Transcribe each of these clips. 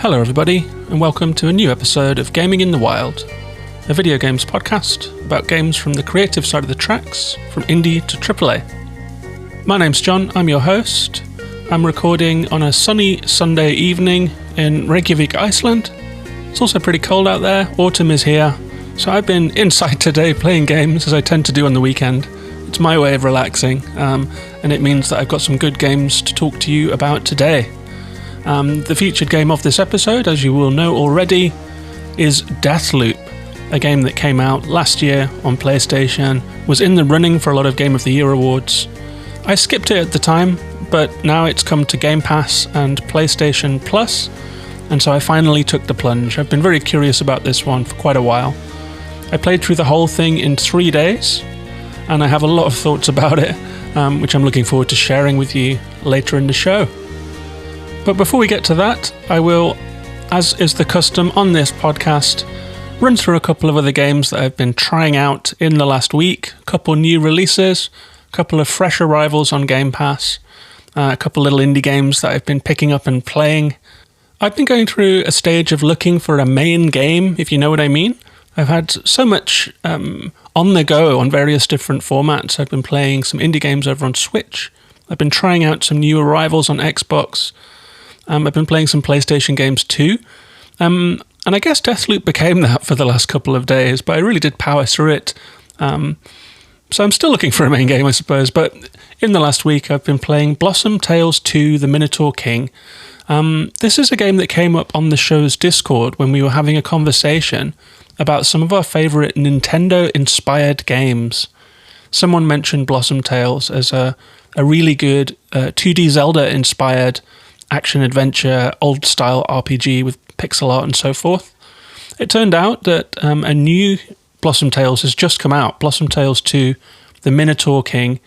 Hello everybody, and welcome to a new episode of Gaming in the Wild, a video games podcast about games from the creative side of the tracks, from indie to AAA. My name's John, I'm your host. I'm recording on a sunny Sunday evening in Reykjavik, Iceland. It's also pretty cold out there, autumn is here, so I've been inside today playing games as I tend to do on the weekend. It's my way of relaxing, and it means that I've got some good games to talk to you about today. The featured game of this episode, as you will know already, is Deathloop, a game that came out last year on PlayStation, was in the running for a lot of Game of the Year awards. I skipped it at the time, but now it's come to Game Pass and PlayStation Plus, and so I finally took the plunge. I've been very curious about this one for quite a while. I played through the whole thing in 3 days, and I have a lot of thoughts about it, which I'm looking forward to sharing with you later in the show. But before we get to that, I will, as is the custom on this podcast, run through a couple of other games that I've been trying out in the last week, a couple new releases, a couple of fresh arrivals on Game Pass, a couple little indie games that I've been picking up and playing. I've been going through a stage of looking for a main game, if you know what I mean. I've had so much on the go on various different formats. I've been playing some indie games over on Switch. I've been trying out some new arrivals on Xbox. I've been playing some PlayStation games too. And I guess Deathloop became that for the last couple of days, but I really did power through it. So I'm still looking for a main game, I suppose. But in the last week, I've been playing Blossom Tales 2: The Minotaur King. This is a game that came up on the show's Discord when we were having a conversation about some of our favourite Nintendo-inspired games. Someone mentioned Blossom Tales as a really good 2D Zelda-inspired action-adventure, old-style RPG with pixel art and so forth. It turned out that a new Blossom Tales has just come out, Blossom Tales 2: The Minotaur King.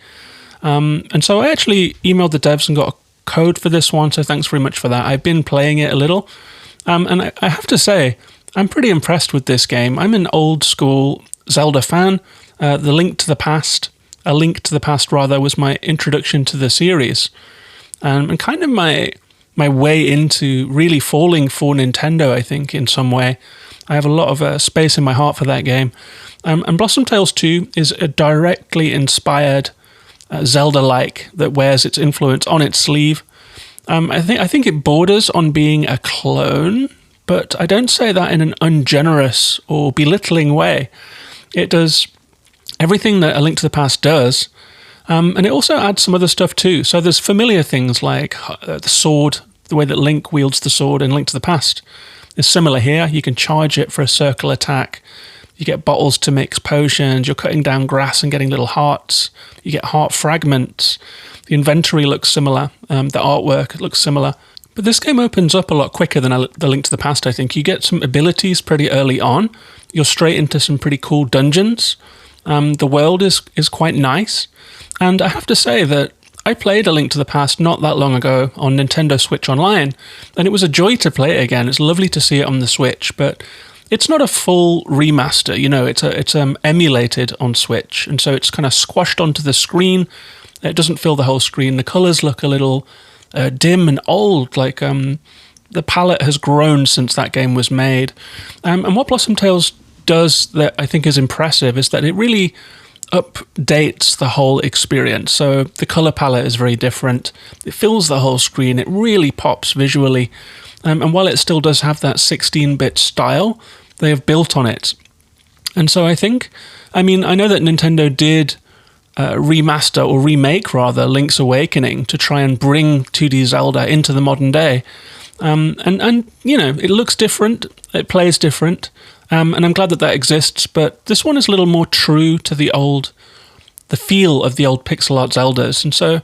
And so I actually emailed the devs and got a code for this one, so thanks very much for that. I've been playing it a little, and I have to say, I'm pretty impressed with this game. I'm an old-school Zelda fan. A Link to the Past was my introduction to the series, and kind of my way into really falling for Nintendo, I think, in some way. I have a lot of space in my heart for that game. And Blossom Tales 2 is a directly inspired Zelda-like that wears its influence on its sleeve. I think it borders on being a clone, but I don't say that in an ungenerous or belittling way. It does everything that A Link to the Past does, and it also adds some other stuff too. So there's familiar things like the sword, the way that Link wields the sword in Link to the Past is similar here. You can charge it for a circle attack. You get bottles to mix potions. You're cutting down grass and getting little hearts. You get heart fragments. The inventory looks similar. The artwork looks similar. But this game opens up a lot quicker than The Link to the Past, I think. You get some abilities pretty early on. You're straight into some pretty cool dungeons. The world is quite nice. And I have to say that I played A Link to the Past not that long ago on Nintendo Switch Online, and it was a joy to play it again. It's lovely to see it on the Switch, but it's not a full remaster. You know, it's emulated on Switch, and so it's kind of squashed onto the screen. It doesn't fill the whole screen. The colours look a little dim and old, like the palette has grown since that game was made. And what Blossom Tales does that I think is impressive is that it really updates the whole experience. So the color palette is very different. It fills the whole screen. It really pops visually. And while it still does have that 16-bit style, they have built on it. And so I know that Nintendo did remaster or remake rather Link's Awakening to try and bring 2D Zelda into the modern day. And you know, it looks different. It plays different. And I'm glad that exists, but this one is a little more true to the feel of the old pixel art Zeldas, and so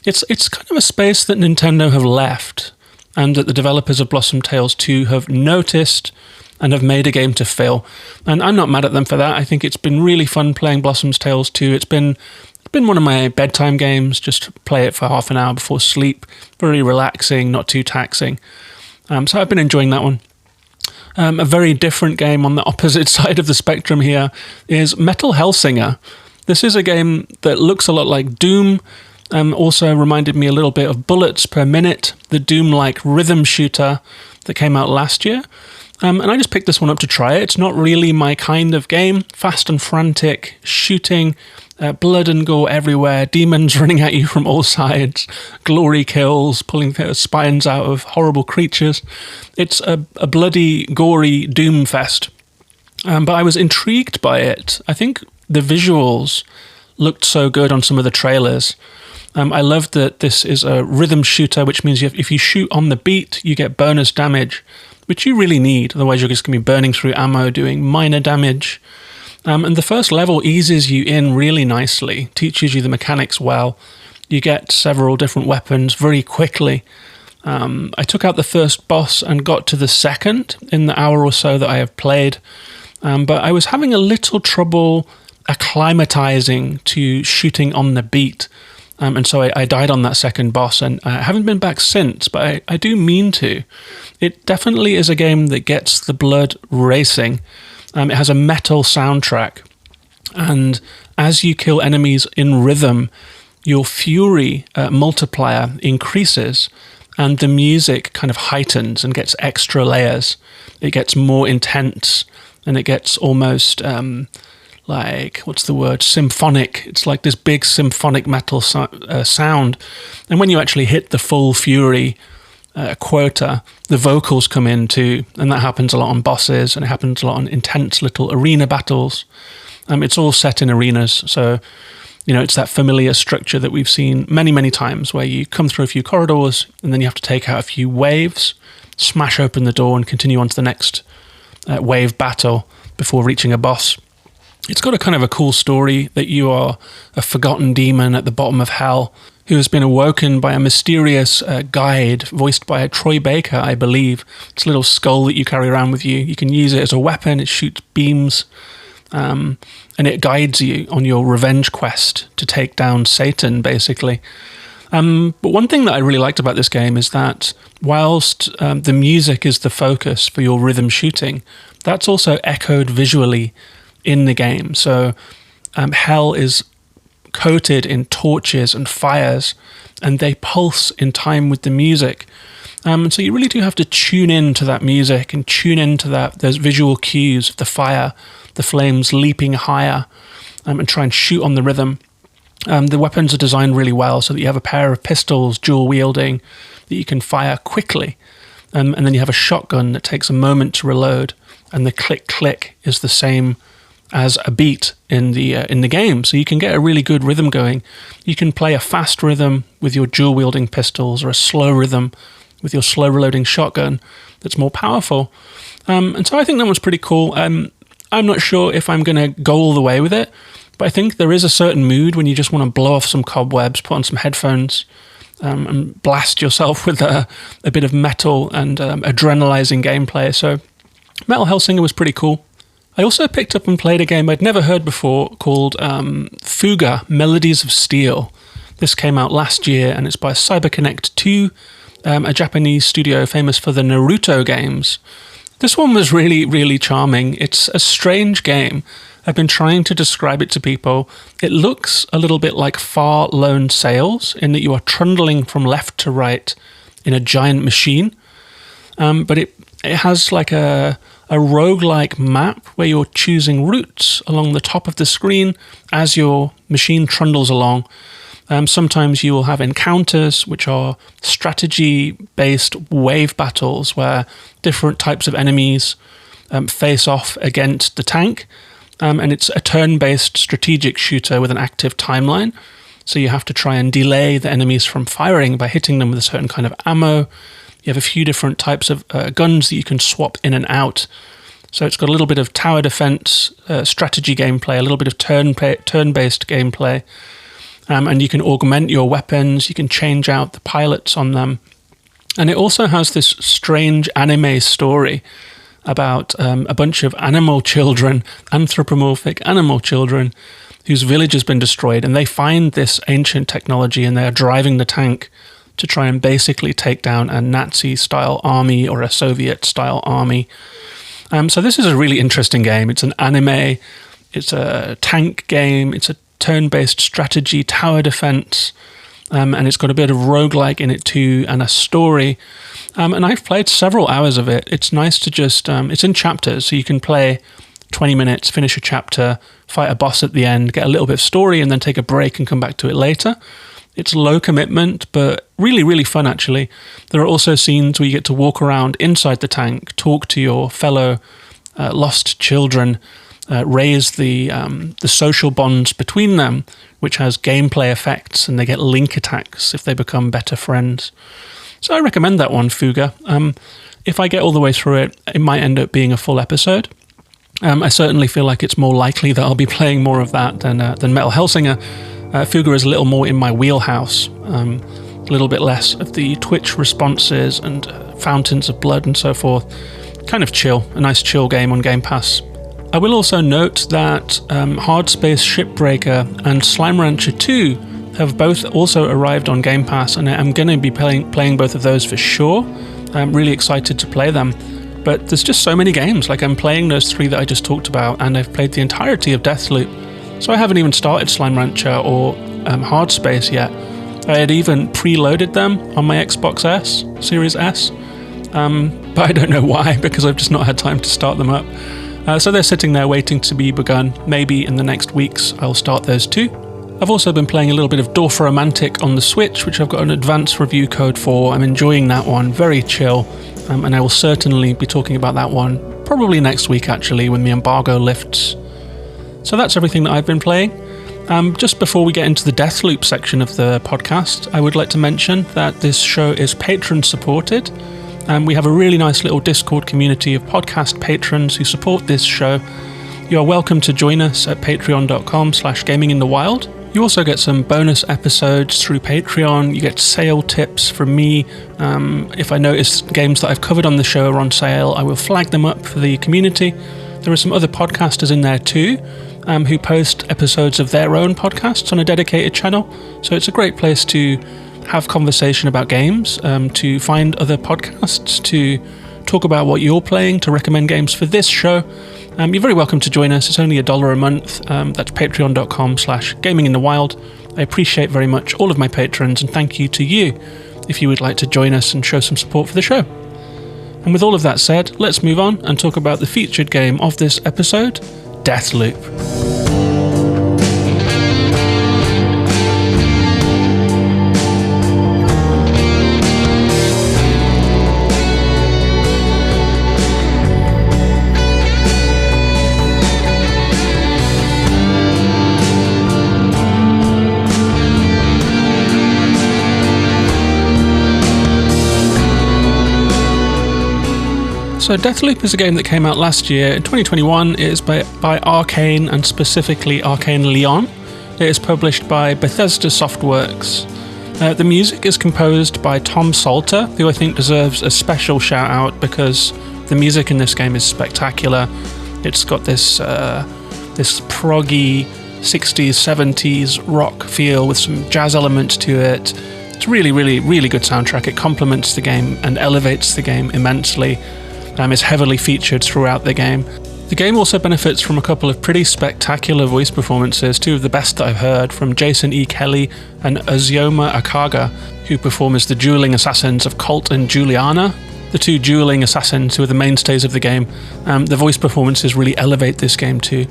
it's kind of a space that Nintendo have left, and that the developers of Blossom Tales 2 have noticed and have made a game to fill. And I'm not mad at them for that. I think it's been really fun playing Blossom Tales 2. It's been one of my bedtime games, just play it for half an hour before sleep. Very relaxing, not too taxing. So I've been enjoying that one. A very different game on the opposite side of the spectrum here is Metal Hellsinger. This is a game that looks a lot like Doom. Also reminded me a little bit of Bullets Per Minute, the Doom-like rhythm shooter that came out last year. And I just picked this one up to try it. It's not really my kind of game. Fast and frantic, shooting, blood and gore everywhere, demons running at you from all sides, glory kills, pulling spines out of horrible creatures. It's a bloody, gory doom fest. But I was intrigued by it. I think the visuals looked so good on some of the trailers. I love that this is a rhythm shooter, which means if you shoot on the beat, you get bonus damage, which you really need. Otherwise, you're just going to be burning through ammo, doing minor damage. And the first level eases you in really nicely, teaches you the mechanics well. You get several different weapons very quickly. I took out the first boss and got to the second in the hour or so that I have played. But I was having a little trouble acclimatizing to shooting on the beat. And so I died on that second boss, and I haven't been back since, but I do mean to. It definitely is a game that gets the blood racing. It has a metal soundtrack, and as you kill enemies in rhythm, your fury multiplier increases, and the music kind of heightens and gets extra layers. It gets more intense, and it gets almost symphonic. It's like this big symphonic metal sound. And when you actually hit the full fury quota, the vocals come in too, and that happens a lot on bosses, and it happens a lot on intense little arena battles. It's all set in arenas, so it's that familiar structure that we've seen many, many times, where you come through a few corridors, and then you have to take out a few waves, smash open the door, and continue on to the next wave battle before reaching a boss. It's got a kind of a cool story that you are a forgotten demon at the bottom of hell who has been awoken by a mysterious guide voiced by Troy Baker, I believe. It's a little skull that you carry around with you. You can use it as a weapon. It shoots beams, and it guides you on your revenge quest to take down Satan, basically. But one thing that I really liked about this game is that whilst the music is the focus for your rhythm shooting, that's also echoed visually in the game. So hell is coated in torches and fires, and they pulse in time with the music. And so you really do have to tune in to that music and tune into those visual cues of the fire, the flames leaping higher, and try and shoot on the rhythm. The weapons are designed really well so that you have a pair of pistols, dual wielding, that you can fire quickly. And then you have a shotgun that takes a moment to reload, and the click-click is the same as a beat in the game, so you can get a really good rhythm going. You can play a fast rhythm with your dual wielding pistols, or a slow rhythm with your slow reloading shotgun that's more powerful. And so I think that was pretty cool. I'm not sure if I'm going to go all the way with it, but I think there is a certain mood when you just want to blow off some cobwebs, put on some headphones, and blast yourself with a bit of metal and adrenalizing gameplay. So Metal Hellsinger was pretty cool. I also picked up and played a game I'd never heard before called Fuga, Melodies of Steel. This came out last year, and it's by CyberConnect 2, a Japanese studio famous for the Naruto games. This one was really, really charming. It's a strange game. I've been trying to describe it to people. It looks a little bit like Far Lone Sails, in that you are trundling from left to right in a giant machine. But it has like a roguelike map where you're choosing routes along the top of the screen as your machine trundles along. Sometimes you will have encounters, which are strategy-based wave battles where different types of enemies face off against the tank. And it's a turn-based strategic shooter with an active timeline. So you have to try and delay the enemies from firing by hitting them with a certain kind of ammo. You have a few different types of guns that you can swap in and out. So it's got a little bit of tower defense, strategy gameplay, a little bit of turn-based gameplay. And you can augment your weapons, you can change out the pilots on them. And it also has this strange anime story about a bunch of animal children, anthropomorphic animal children, whose village has been destroyed, and they find this ancient technology and they are driving the tank to try and basically take down a Nazi-style army or a Soviet-style army. So this is a really interesting game. It's an anime, it's a tank game, it's a turn-based strategy, tower defense. and it's got a bit of roguelike in it too, and a story. And I've played several hours of it. It's nice to just, it's in chapters, so you can play 20 minutes, finish a chapter, fight a boss at the end, get a little bit of story, and then take a break and come back to it later. It's low commitment, but really, really fun, actually. There are also scenes where you get to walk around inside the tank, talk to your fellow lost children, raise the social bonds between them, which has gameplay effects, and they get link attacks if they become better friends. So I recommend that one, Fuga. If I get all the way through it, it might end up being a full episode. I certainly feel like it's more likely that I'll be playing more of that than Metal Hellsinger. Fuga is a little more in my wheelhouse, a little bit less of the Twitch responses and fountains of blood and so forth. Kind of chill, a nice chill game on Game Pass. I will also note that Hard Space Shipbreaker and Slime Rancher 2 have both also arrived on Game Pass, and I'm going to be playing both of those for sure. I'm really excited to play them. But there's just so many games. Like, I'm playing those 3 that I just talked about, and I've played the entirety of Deathloop. So I haven't even started Slime Rancher or Hard Space yet. I had even preloaded them on my Xbox S, Series S. But I don't know why, because I've just not had time to start them up. So they're sitting there waiting to be begun. Maybe in the next weeks I'll start those too. I've also been playing a little bit of Dorfromantik on the Switch, which I've got an advanced review code for. I'm enjoying that one, very chill. And I will certainly be talking about that one probably next week, actually, when the embargo lifts. So that's everything that I've been playing. Just before we get into the Deathloop section of the podcast, I would like to mention that this show is patron supported. We have a really nice little Discord community of podcast patrons who support this show. You are welcome to join us at patreon.com/gaminginthewild. You also get some bonus episodes through Patreon. You get sale tips from me. If I notice games that I've covered on the show are on sale, I will flag them up for the community. There are some other podcasters in there too, who post episodes of their own podcasts on a dedicated channel. So it's a great place to have conversation about games, to find other podcasts, to talk about what you're playing, to recommend games for this show. You're very welcome to join us. It's only $1 a month. That's patreon.com/gaminginthewild. I appreciate very much all of my patrons, and thank you to you if you would like to join us and show some support for the show. And with all of that said, let's move on and talk about the featured game of this episode, Deathloop. So Deathloop is a game that came out last year. In 2021, it is by Arkane, and specifically Arkane Lyon. It is published by Bethesda Softworks. The music is composed by Tom Salter, who I think deserves a special shout out because the music in this game is spectacular. It's got this proggy 60s, 70s rock feel with some jazz elements to it. It's really, really, really good soundtrack. It complements the game and elevates the game immensely. Is heavily featured throughout the game. The game also benefits from a couple of pretty spectacular voice performances, 2 of the best that I've heard, from Jason E. Kelly and Ozioma Akaga, who perform as the dueling assassins of Colt and Juliana, the 2 dueling assassins who are the mainstays of the game. The voice performances really elevate this game too.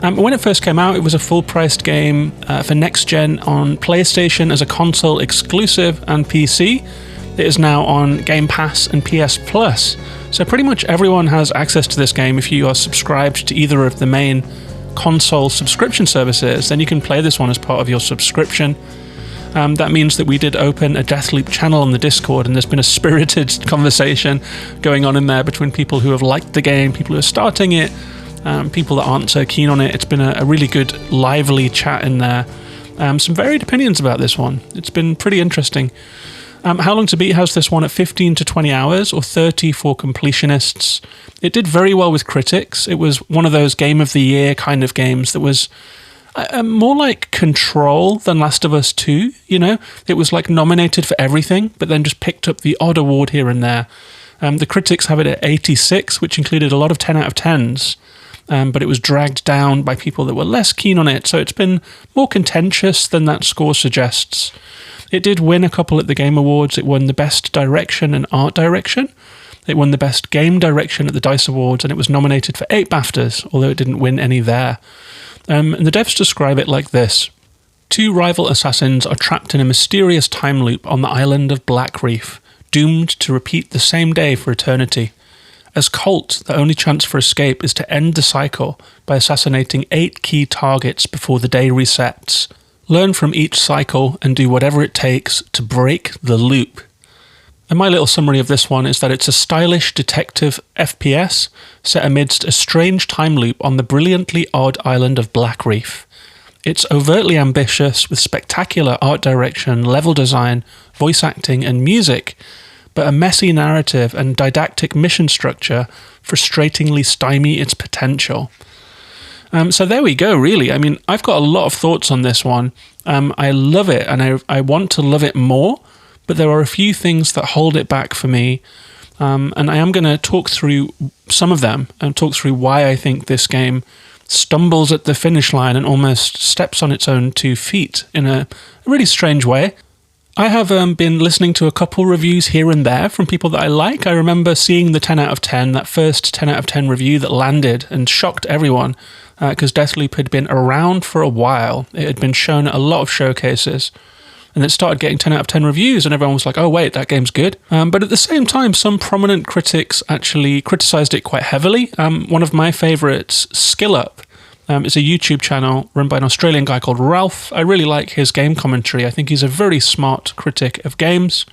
When it first came out, it was a full-priced game for next-gen on PlayStation as a console exclusive and PC. It is now on Game Pass and PS Plus. So pretty much everyone has access to this game. If you are subscribed to either of the main console subscription services, then you can play this one as part of your subscription. That means that we did open a Deathloop channel on the Discord, and there's been a spirited conversation going on in there between people who have liked the game, people who are starting it, people that aren't so keen on it. It's been a really good, lively chat in there. Some varied opinions about this one. It's been pretty interesting. How Long to Beat has this one at 15 to 20 hours, or 30 for completionists. It did very well with critics. It was one of those Game of the Year kind of games that was more like Control than Last of Us 2, you know? It was like nominated for everything, but then just picked up the odd award here and there. The critics have it at 86, which included a lot of 10 out of 10s. but it was dragged down by people that were less keen on it, so it's been more contentious than that score suggests. It did win a couple at the Game Awards. It won the Best Direction and Art Direction. It won the Best Game Direction at the DICE Awards, and it was nominated for 8 BAFTAs, although it didn't win any there. And the devs describe it like this. 2 rival assassins are trapped in a mysterious time loop on the island of Black Reef, doomed to repeat the same day for eternity. As Colt, the only chance for escape is to end the cycle by assassinating 8 key targets before the day resets. Learn from each cycle and do whatever it takes to break the loop. And my little summary of this one is that it's a stylish detective FPS set amidst a strange time loop on the brilliantly odd island of Black Reef. It's overtly ambitious with spectacular art direction, level design, voice acting and music, but a messy narrative and didactic mission structure frustratingly stymie its potential. So there we go, really. I mean, I've got a lot of thoughts on this one. I love it, and I want to love it more, but there are a few things that hold it back for me. And I am going to talk through some of them and talk through why I think this game stumbles at the finish line and almost steps on its own 2 feet in a really strange way. I have been listening to a couple reviews here and there from people that I like. I remember seeing the 10 out of 10, that first 10 out of 10 review that landed and shocked everyone because Deathloop had been around for a while. It had been shown at a lot of showcases. And it started getting 10 out of 10 reviews, and everyone was like, oh, wait, that game's good. But at the same time, some prominent critics actually criticised it quite heavily. One of my favourites, SkillUp, is a YouTube channel run by an Australian guy called Ralph. I really like his game commentary. I think he's a very smart critic of games.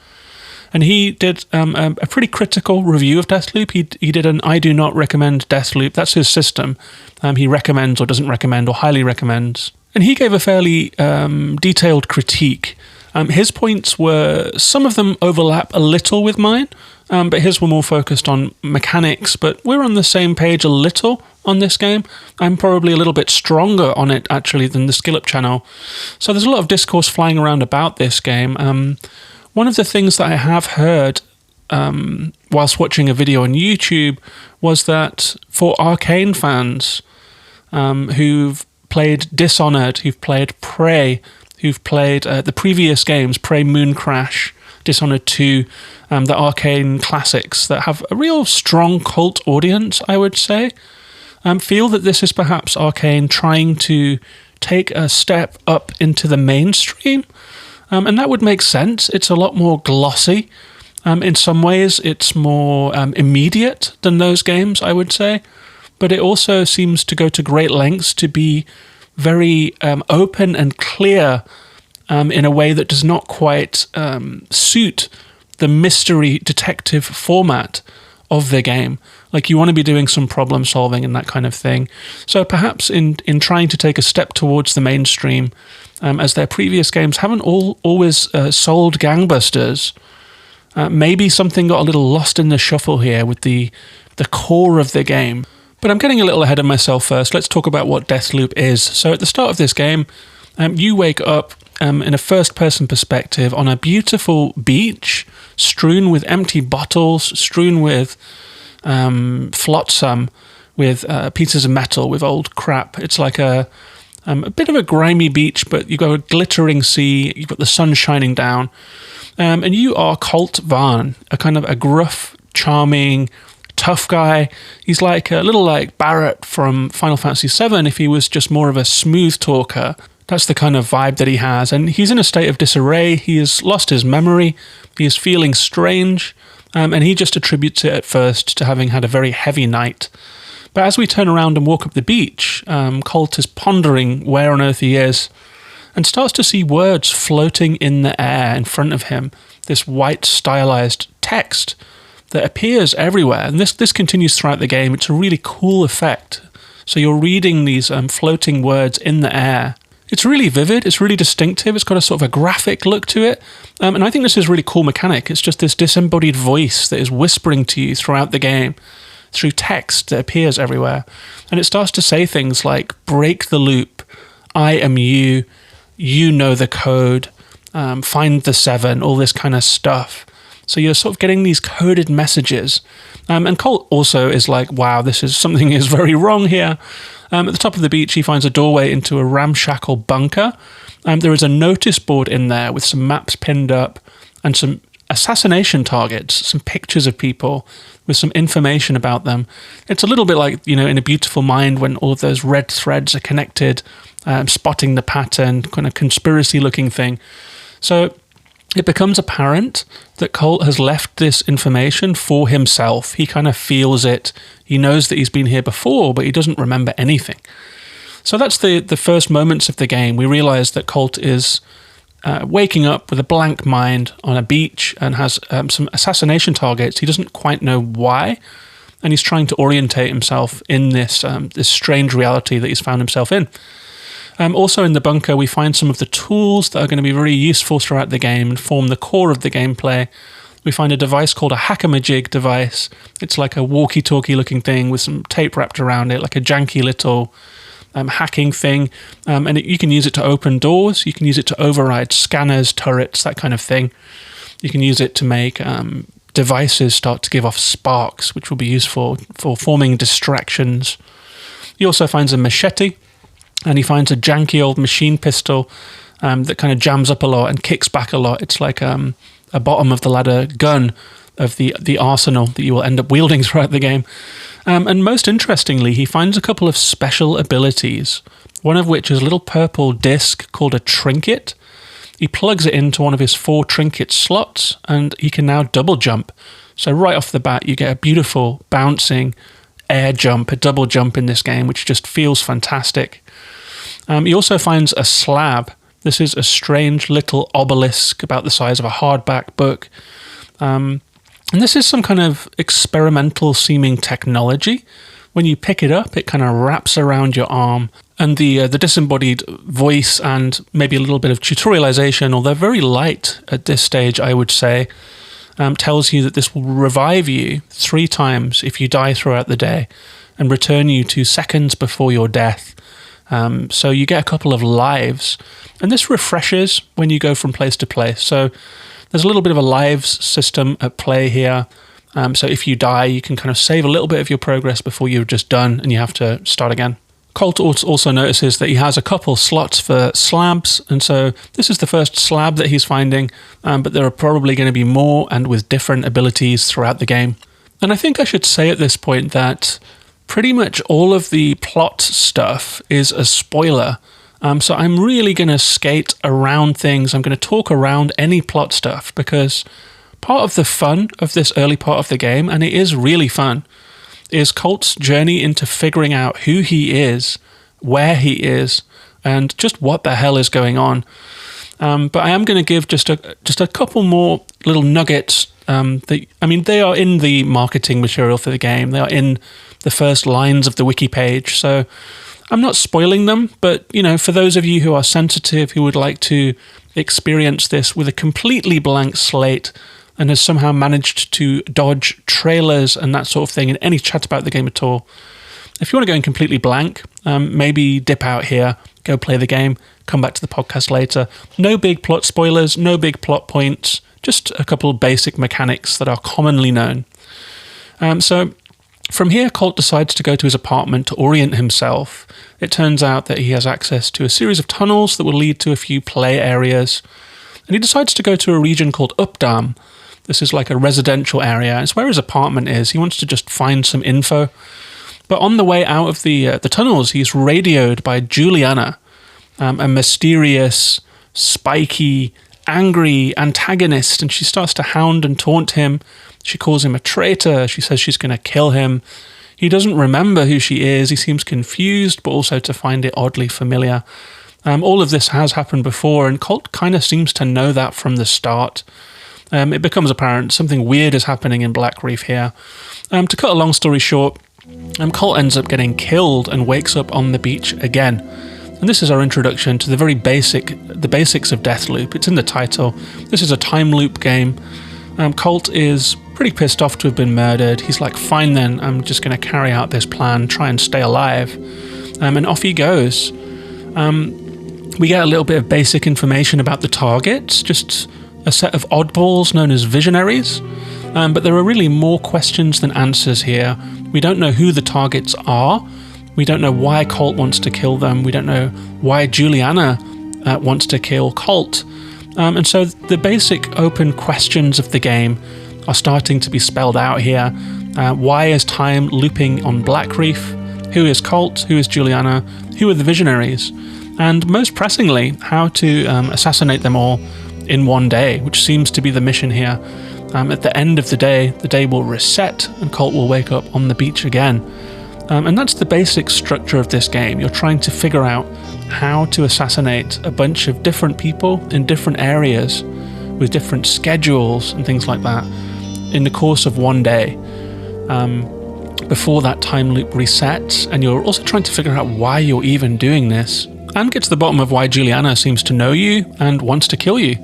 And he did a pretty critical review of Deathloop. He did an I do not recommend Deathloop. That's his system. He recommends or doesn't recommend or highly recommends. And he gave a fairly detailed critique. His points were, some of them overlap a little with mine, but his were more focused on mechanics, but we're on the same page a little on this game. I'm probably a little bit stronger on it, actually, than the SkillUp channel. So there's a lot of discourse flying around about this game. One of the things that I have heard whilst watching a video on YouTube was that for Arkane fans who've played Dishonored, who've played Prey, who've played the previous games, Prey, Mooncrash, Dishonored 2, the Arkane classics that have a real strong cult audience, I would say, feel that this is perhaps Arkane trying to take a step up into the mainstream. And that would make sense. It's a lot more glossy. In some ways, it's more immediate than those games, I would say. But it also seems to go to great lengths to be very open and clear in a way that does not quite suit the mystery detective format of the game. Like, you want to be doing some problem solving and that kind of thing. So perhaps in trying to take a step towards the mainstream, as their previous games haven't always sold gangbusters, maybe something got a little lost in the shuffle here with the core of the game. But I'm getting a little ahead of myself first. Let's talk about what Deathloop is. So at the start of this game, you wake up in a first-person perspective on a beautiful beach strewn with empty bottles, strewn with flotsam, with pieces of metal, with old crap. It's like a bit of a grimy beach, but you've got a glittering sea, you've got the sun shining down. And you are Colt Vaughn, a kind of a gruff, charming, tough guy. He's like a little like Barrett from Final Fantasy VII if he was just more of a smooth talker. That's the kind of vibe that he has. And he's in a state of disarray. He has lost his memory. He is feeling strange. And he just attributes it at first to having had a very heavy night. But as we turn around and walk up the beach, Colt is pondering where on earth he is and starts to see words floating in the air in front of him. This white stylized text that appears everywhere. And this continues throughout the game. It's a really cool effect. So you're reading these floating words in the air. It's really vivid. It's really distinctive. It's got a sort of a graphic look to it. And I think this is a really cool mechanic. It's just this disembodied voice that is whispering to you throughout the game through text that appears everywhere. And it starts to say things like, break the loop, I am you, you know the code, find the 7, all this kind of stuff. So you're sort of getting these coded messages. And Colt also is like, wow, something is very wrong here. At the top of the beach, he finds a doorway into a ramshackle bunker. There is a notice board in there with some maps pinned up and some assassination targets, some pictures of people with some information about them. It's a little bit like, in A Beautiful Mind when all of those red threads are connected, spotting the pattern, kind of conspiracy-looking thing. So it becomes apparent that Colt has left this information for himself. He kind of feels it. He knows that he's been here before, but he doesn't remember anything. So that's the first moments of the game. We realize that Colt is waking up with a blank mind on a beach and has some assassination targets. He doesn't quite know why, and he's trying to orientate himself in this strange reality that he's found himself in. Also in the bunker, we find some of the tools that are going to be very useful throughout the game and form the core of the gameplay. We find a device called a hack-a-majig device. It's like a walkie-talkie looking thing with some tape wrapped around it, like a janky little hacking thing. You can use it to open doors. You can use it to override scanners, turrets, that kind of thing. You can use it to make devices start to give off sparks, which will be useful for forming distractions. He also finds a machete, and he finds a janky old machine pistol that kind of jams up a lot and kicks back a lot. It's like a bottom of the ladder gun of the arsenal that you will end up wielding throughout the game. And most interestingly, he finds a couple of special abilities, one of which is a little purple disc called a trinket. He plugs it into one of his 4 trinket slots, and he can now double jump. So right off the bat, you get a beautiful bouncing air jump, a double jump in this game, which just feels fantastic. He also finds a slab. This is a strange little obelisk about the size of a hardback book. And this is some kind of experimental seeming technology. When you pick it up, it kind of wraps around your arm. And the disembodied voice and maybe a little bit of tutorialization, although very light at this stage, I would say, tells you that this will revive you 3 times if you die throughout the day and return you to seconds before your death. So you get a couple of lives. And this refreshes when you go from place to place. So there's a little bit of a lives system at play here. So if you die, you can kind of save a little bit of your progress before you're just done and you have to start again. Colt also notices that he has a couple slots for slabs, and so this is the first slab that he's finding, but there are probably going to be more and with different abilities throughout the game. And I think I should say at this point that pretty much all of the plot stuff is a spoiler. So I'm really going to skate around things. I'm going to talk around any plot stuff because part of the fun of this early part of the game, and it is really fun, is Colt's journey into figuring out who he is, where he is, and just what the hell is going on. But I am going to give just a couple more little nuggets. They are in the marketing material for the game. They are in the first lines of the wiki page. So I'm not spoiling them, but for those of you who are sensitive, who would like to experience this with a completely blank slate and has somehow managed to dodge trailers and that sort of thing in any chat about the game at all, if you want to go in completely blank, maybe dip out here, go play the game, come back to the podcast later. No big plot spoilers, no big plot points, just a couple of basic mechanics that are commonly known. So from here, Colt decides to go to his apartment to orient himself. It turns out that he has access to a series of tunnels that will lead to a few play areas. And he decides to go to a region called Updam. This is like a residential area. It's where his apartment is. He wants to just find some info. But on the way out of the tunnels, he's radioed by Juliana, a mysterious, spiky, angry antagonist, and she starts to hound and taunt him. She calls him a traitor. She says she's going to kill him. He doesn't remember who she is. He seems confused, but also to find it oddly familiar. All of this has happened before, and Colt kind of seems to know that from the start. It becomes apparent something weird is happening in Black Reef here. To cut a long story short, Colt ends up getting killed and wakes up on the beach again. And this is our introduction to the basics of Deathloop. It's in the title. This is a time loop game. Colt is pretty pissed off to have been murdered. He's like, fine then, I'm just going to carry out this plan, try and stay alive. And off he goes. We get a little bit of basic information about the targets, just a set of oddballs known as visionaries, but there are really more questions than answers here. We don't know who the targets are. We don't know why Colt wants to kill them. We don't know why Juliana wants to kill Colt. And so the basic open questions of the game are starting to be spelled out here. Why is time looping on Black Reef? Who is Colt? Who is Juliana? Who are the visionaries? And most pressingly, how to assassinate them all in one day, which seems to be the mission here. At the end of the day will reset and Colt will wake up on the beach again. And that's the basic structure of this game. You're trying to figure out how to assassinate a bunch of different people in different areas with different schedules and things like that in the course of one day before that time loop resets. And you're also trying to figure out why you're even doing this and get to the bottom of why Juliana seems to know you and wants to kill you.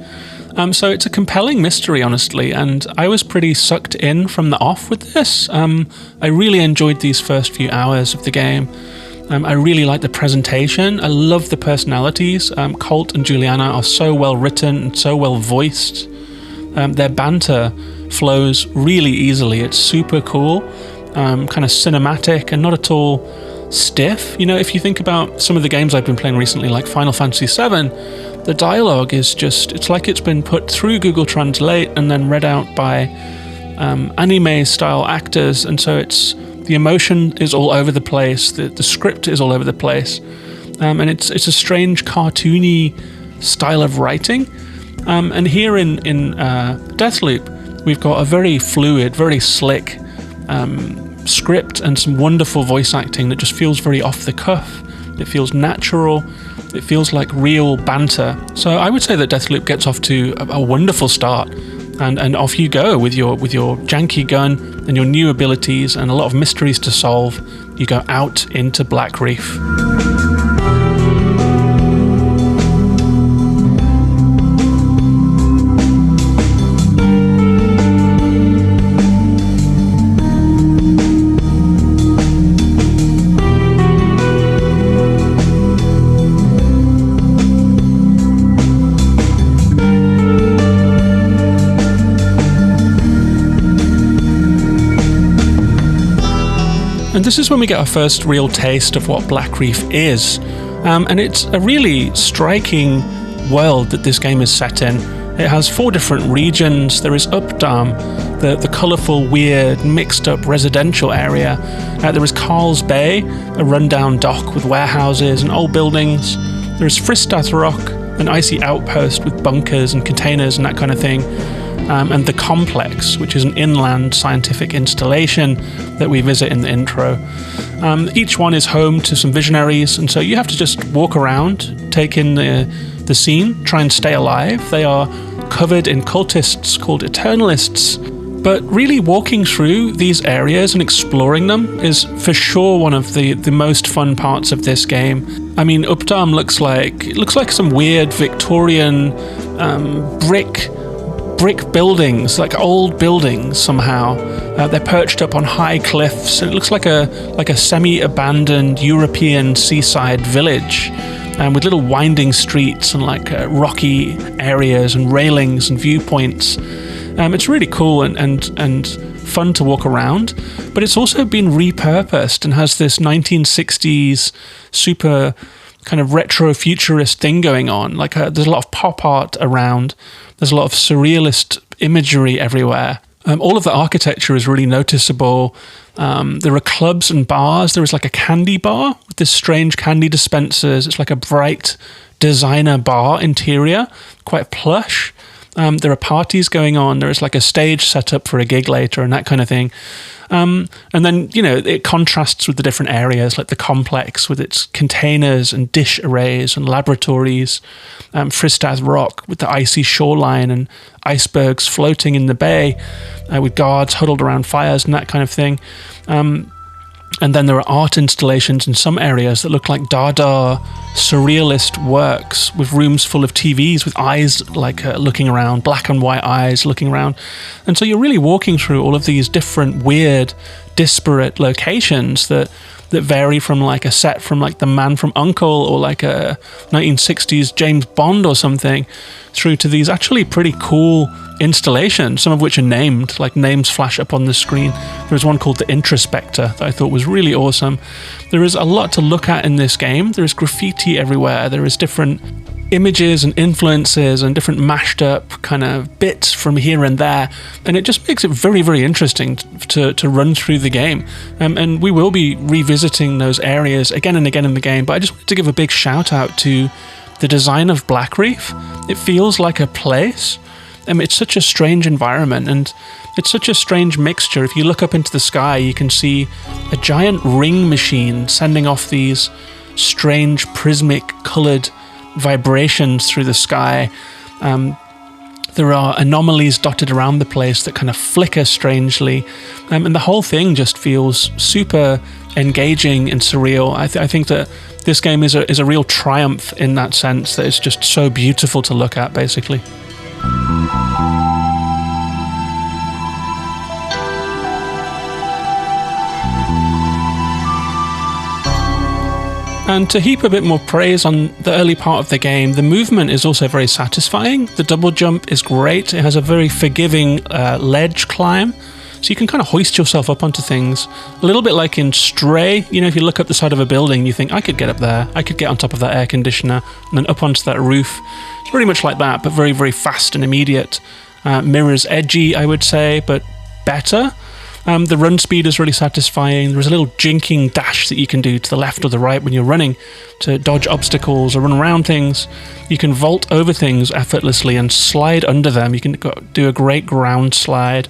So it's a compelling mystery, honestly, and I was pretty sucked in from the off with this. I really enjoyed these first few hours of the game. I really like the presentation. I love the personalities. Colt and Juliana are so well written and so well voiced. Their banter flows really easily. It's super cool, kind of cinematic and not at all stiff. You know, if you think about some of the games I've been playing recently, like Final Fantasy VII, the dialogue is just, it's like it's been put through Google Translate and then read out by anime-style actors, and so the emotion is all over the place, the script is all over the place, and it's a strange cartoony style of writing. And here in Deathloop, we've got a very fluid, very slick script and some wonderful voice acting that just feels very off the cuff. It feels natural. It feels like real banter. So I would say that Deathloop gets off to a wonderful start, and off you go with your janky gun and your new abilities and a lot of mysteries to solve. You go out into Black Reef. And this is when we get our first real taste of what Black Reef is. And it's a really striking world that this game is set in. It has 4 different regions. There is Updam, the colourful, weird, mixed-up residential area. There is Carl's Bay, a rundown dock with warehouses and old buildings. There is Fristath Rock, an icy outpost with bunkers and containers and that kind of thing. And the Complex, which is an inland scientific installation that we visit in the intro. Each one is home to some visionaries, and so you have to just walk around, take in the scene, try and stay alive. They are covered in cultists called Eternalists, but really walking through these areas and exploring them is for sure one of the most fun parts of this game. I mean, Updam looks like some weird Victorian brick buildings, like old buildings somehow. They're perched up on high cliffs, and it looks like a semi-abandoned European seaside village, with little winding streets and rocky areas and railings and viewpoints. It's really cool and fun to walk around, but it's also been repurposed and has this 1960s super kind of retro-futurist thing going on. There's a lot of pop art around. There's a lot of surrealist imagery everywhere. All of the architecture is really noticeable. There are clubs and bars. There is a candy bar with this strange candy dispensers. It's like a bright designer bar interior, quite plush. There are parties going on. There is a stage set up for a gig later and that kind of thing. And then, it contrasts with the different areas, like the Complex with its containers and dish arrays and laboratories, Fristath Rock with the icy shoreline and icebergs floating in the bay, with guards huddled around fires and that kind of thing. And then there are art installations in some areas that look like Dada surrealist works with rooms full of TVs with eyes looking around, black and white eyes looking around. And so you're really walking through all of these different weird, disparate locations that that vary from like a set from like The Man from U.N.C.L.E. or like a 1960s James Bond or something, through to these actually pretty cool installations, some of which are named, like names flash up on the screen. There's one called the Introspector that I thought was really awesome. There is a lot to look at in this game. There is graffiti everywhere. There is different images and influences and different mashed up kind of bits from here and there, and it just makes it very, very interesting to run through the game. And we will be revisiting those areas again and again in the game, but I just wanted to give a big shout out to the design of Black Reef. It feels like a place. It's such a strange environment, and it's such a strange mixture. If you look up into the sky, you can see a giant ring machine sending off these strange prismic coloured vibrations through the sky. There are anomalies dotted around the place that kind of flicker strangely, and the whole thing just feels super engaging and surreal. I think that this game is a real triumph in that sense, that it's just so beautiful to look at, basically. And to heap a bit more praise on the early part of the game, the movement is also very satisfying. The double jump is great. It has a very forgiving ledge climb, so you can kind of hoist yourself up onto things. A little bit like in Stray, you know, if you look up the side of a building, you think, I could get up there. I could get on top of that air conditioner and then up onto that roof. It's very much like that, but very, very fast and immediate. Mirror's edgy, I would say, but better. The run speed is really satisfying. There's a little jinking dash that you can do to the left or the right when you're running to dodge obstacles or run around things. You can vault over things effortlessly and slide under them. You can do a great ground slide.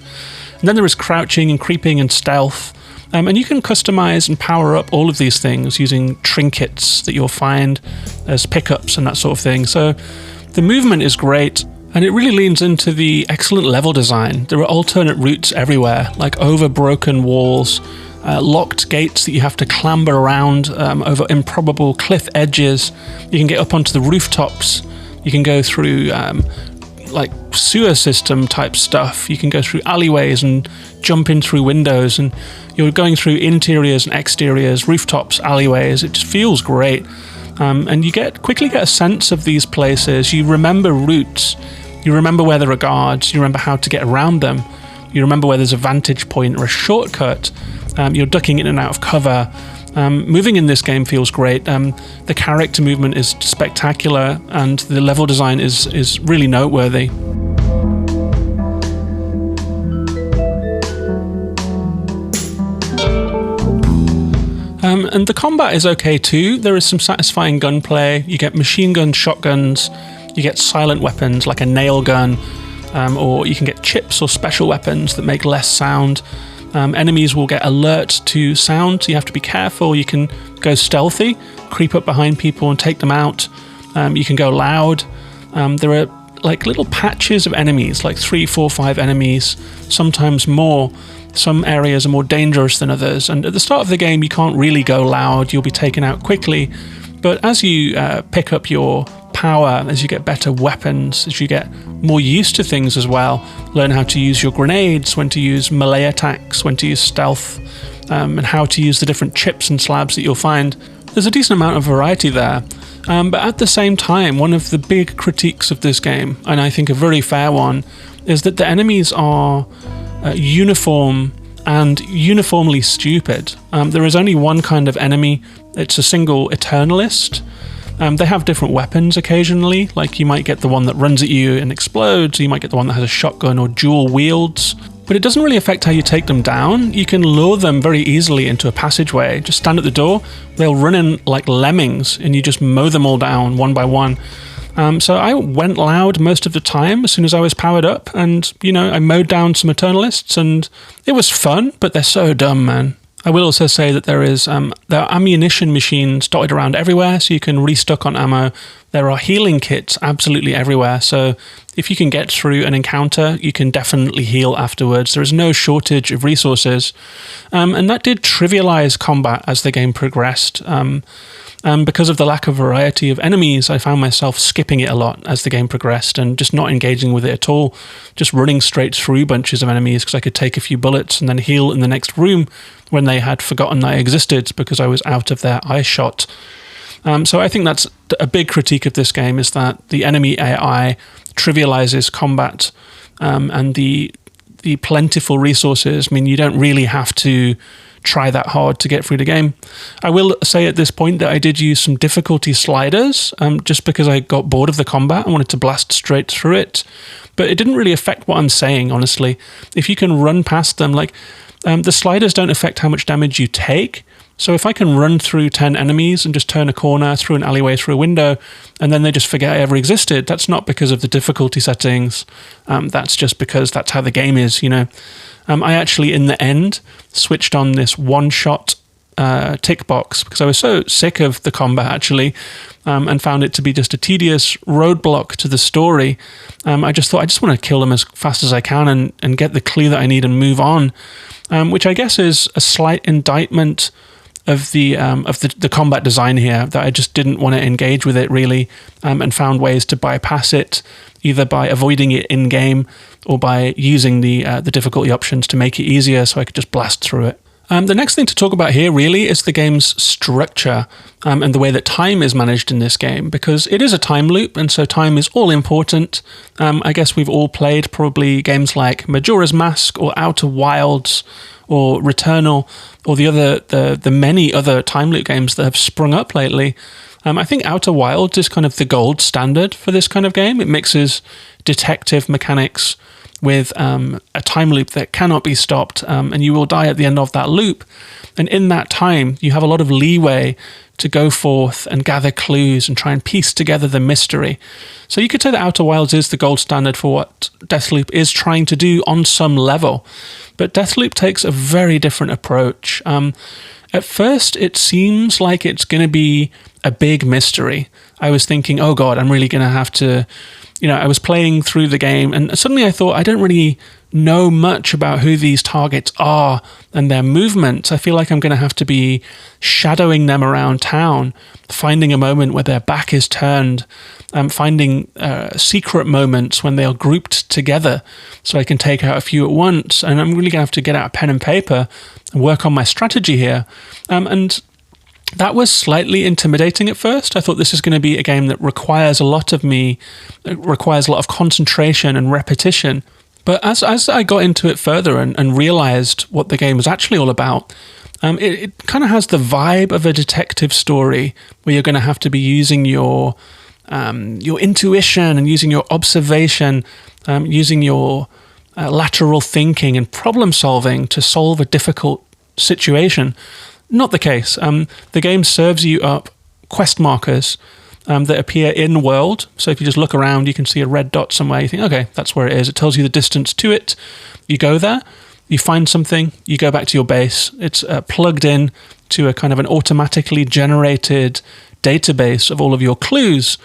And then there is crouching and creeping and stealth. And you can customize and power up all of these things using trinkets that you'll find as pickups and that sort of thing. So the movement is great. And it really leans into the excellent level design. There are alternate routes everywhere, like over broken walls, locked gates that you have to clamber around over improbable cliff edges. You can get up onto the rooftops. You can go through like sewer system type stuff. You can go through alleyways and jump in through windows. And you're going through interiors and exteriors, rooftops, alleyways. It just feels great. And you quickly get a sense of these places. You remember routes. You remember where there are guards. You remember how to get around them. You remember where there's a vantage point or a shortcut. You're ducking in and out of cover. Moving in this game feels great. The character movement is spectacular, and the level design is really noteworthy. And the combat is okay too. There is some satisfying gunplay. You get machine guns, shotguns, you get silent weapons like a nail gun, or you can get chips or special weapons that make less sound. Enemies will get alert to sound, so you have to be careful. You can go stealthy, creep up behind people and take them out. You can go loud. There are like little patches of enemies, like 3, 4, 5 enemies, sometimes more. Some areas are more dangerous than others, and at the start of the game you can't really go loud. You'll be taken out quickly, but as you pick up your power, as you get better weapons, as you get more used to things as well, learn how to use your grenades, when to use melee attacks, when to use stealth, and how to use the different chips and slabs that you'll find. There's a decent amount of variety there, but at the same time, one of the big critiques of this game, and I think a very fair one, is that the enemies are uniform and uniformly stupid. There is only one kind of enemy. It's a single Eternalist. They have different weapons occasionally, like you might get the one that runs at you and explodes, or you might get the one that has a shotgun or dual wields, but it doesn't really affect how you take them down. You can lure them very easily into a passageway. Just stand at the door, they'll run in like lemmings, and you just mow them all down one by one. So I went loud most of the time as soon as I was powered up, and, you know, I mowed down some Eternalists, and it was fun, but they're so dumb, man. I will also say that there are ammunition machines dotted around everywhere, so you can restock on ammo. There are healing kits absolutely everywhere, so if you can get through an encounter, you can definitely heal afterwards. There is no shortage of resources, and that did trivialize combat as the game progressed. Because of the lack of variety of enemies, I found myself skipping it a lot as the game progressed and just not engaging with it at all, just running straight through bunches of enemies because I could take a few bullets and then heal in the next room when they had forgotten I existed because I was out of their eye shot. So I think that's a big critique of this game, is that the enemy AI trivializes combat, and the plentiful resources mean you don't really have to try that hard to get through the game. I will say at this point that I did use some difficulty sliders, just because I got bored of the combat and wanted to blast straight through it. But it didn't really affect what I'm saying, honestly. If you can run past them, like, the sliders don't affect how much damage you take. So if I can run through 10 enemies and just turn a corner, through an alleyway, through a window, and then they just forget I ever existed, that's not because of the difficulty settings. That's just because that's how the game is, you know. I actually, in the end, switched on this one-shot tick box because I was so sick of the combat, actually, and found it to be just a tedious roadblock to the story. I just thought, I just want to kill them as fast as I can and get the clue that I need and move on, which I guess is a slight indictment of the combat design here, that I just didn't want to engage with it really, and found ways to bypass it, either by avoiding it in game or by using the difficulty options to make it easier so I could just blast through it. The next thing to talk about here really is the game's structure, and the way that time is managed in this game, because it is a time loop, and so time is all important. I guess we've all played probably games like Majora's Mask or Outer Wilds or Returnal, or the many other time loop games that have sprung up lately. I think Outer Wilds is kind of the gold standard for this kind of game. It mixes detective mechanics with a time loop that cannot be stopped, and you will die at the end of that loop. And in that time, you have a lot of leeway to go forth and gather clues and try and piece together the mystery. So you could say that Outer Wilds is the gold standard for what Deathloop is trying to do on some level. But Deathloop takes a very different approach. At first, it seems like it's going to be a big mystery. I was thinking, oh God, I'm really going to have to... I was playing through the game and suddenly I thought, I don't really know much about who these targets are and their movements. I feel like I'm going to have to be shadowing them around town, finding a moment where their back is turned, finding secret moments when they are grouped together so I can take out a few at once. And I'm really going to have to get out a pen and paper and work on my strategy here. And that was slightly intimidating at first. I thought this is going to be a game that requires a lot of me, it requires a lot of concentration and repetition. But as I got into it further and realized what the game was actually all about, it kind of has the vibe of a detective story where you're going to have to be using your intuition and using your observation, using your lateral thinking and problem solving to solve a difficult situation. Not the case. The game serves you up quest markers that appear in world. So if you just look around, you can see a red dot somewhere. You think, okay, that's where it is. It tells you the distance to it. You go there, you find something, you go back to your base. It's plugged in to a kind of an automatically generated database of all of your clues.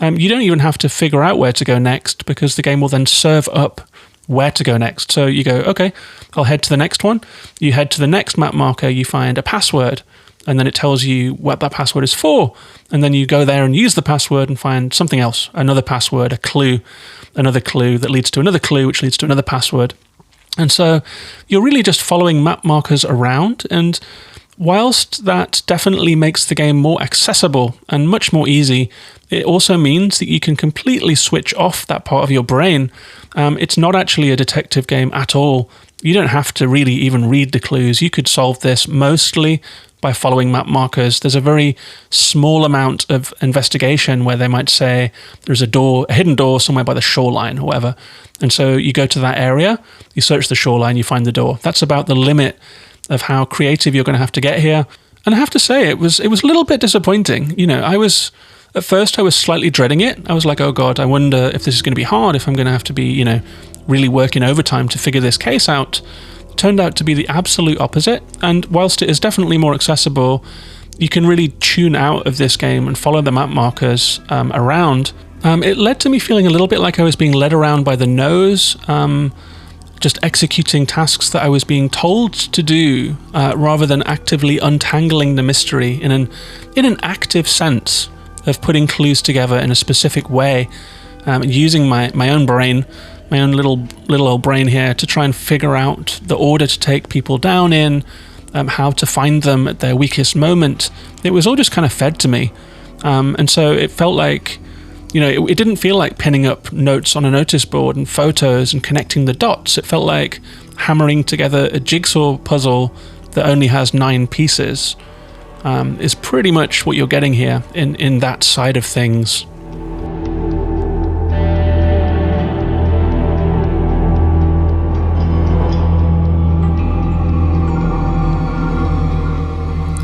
You don't even have to figure out where to go next because the game will then serve up where to go next. So you go, okay, I'll head to the next one. You head to the next map marker, you find a password, and then it tells you what that password is for. And then you go there and use the password and find something else, another password, a clue, another clue that leads to another clue, which leads to another password. And so you're really just following map markers around. And whilst that definitely makes the game more accessible and much more easy, it also means that you can completely switch off that part of your brain. It's not actually a detective game at all. You don't have to really even read the clues. You could solve this mostly by following map markers. There's a very small amount of investigation where they might say there's a hidden door somewhere by the shoreline or whatever. And so you go to that area, you search the shoreline, you find the door. That's about the limit of how creative you're going to have to get here. And I have to say, it was a little bit disappointing. At first I was slightly dreading it. I was like, oh God, I wonder if this is going to be hard, if I'm going to have to be, really working overtime to figure this case out. It turned out to be the absolute opposite. And whilst it is definitely more accessible, you can really tune out of this game and follow the map markers around. It led to me feeling a little bit like I was being led around by the nose, just executing tasks that I was being told to do, rather than actively untangling the mystery in an active sense of putting clues together in a specific way, using my own brain, my own little old brain here to try and figure out the order to take people down in, how to find them at their weakest moment. It was all just kind of fed to me. And so it felt like, it didn't feel like pinning up notes on a notice board and photos and connecting the dots. It felt like hammering together a jigsaw puzzle that only has 9 pieces. Is pretty much what you're getting here in that side of things.